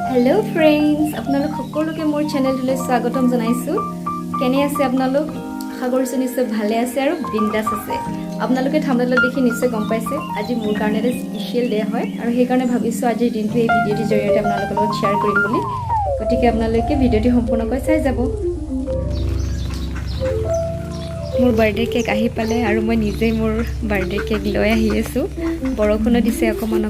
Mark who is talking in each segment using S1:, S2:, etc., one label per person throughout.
S1: Hello friends আপোনালোক সকলোকে মোৰ চেনেললৈ স্বাগতম জনাইছো কেনে আছে আপোনালোক আশা কৰিছো নিশ্চয় ভালে আছে আৰু বিন্দাস আছে আপোনালোকে থাম্বনেলত দেখি নিশ্চয় গম পাইছে আজি মোৰ কাৰণে এটা স্পেশাল ডে হয় আৰু সেই কাৰণে ভাবিছো আজিৰ দিনটো এই ভিডিঅ'টিৰ জৰিয়তে আপোনালোকৰ লগত শ্বেয়াৰ কৰিম বুলি গতিকে আপোনালোকে ভিডিঅ'টি সম্পূৰ্ণকৈ চাই যাব মোৰ বাৰ্থডে কেক আহি পালে আৰু মই নিজেই মোৰ বাৰ্থডে কেক লৈ আহি আছো বৰখনো দিছে অকমান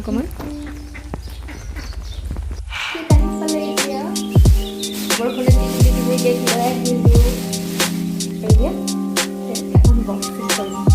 S1: বৰখনে দিদি কেক লৈ আহিলো এতিয়া এখন বক্স কৰিম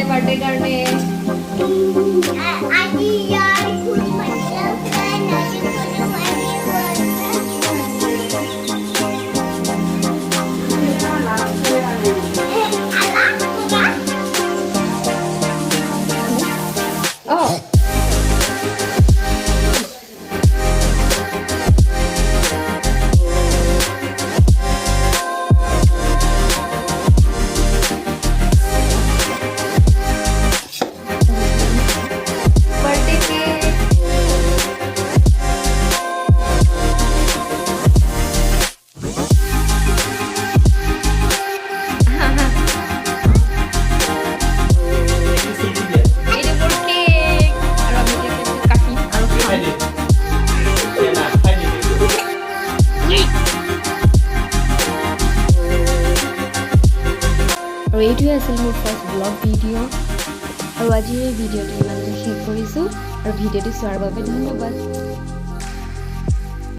S1: बर्थडे करने আৰু এইটোৱে আছিল মোৰ ফাৰ্ষ্ট ব্লগ ভিডিঅ' আৰু আজিৰ এই ভিডিঅ'টো ইমানতে শেষ কৰিছোঁ আৰু ভিডিঅ'টো চোৱাৰ বাবে ধন্যবাদ।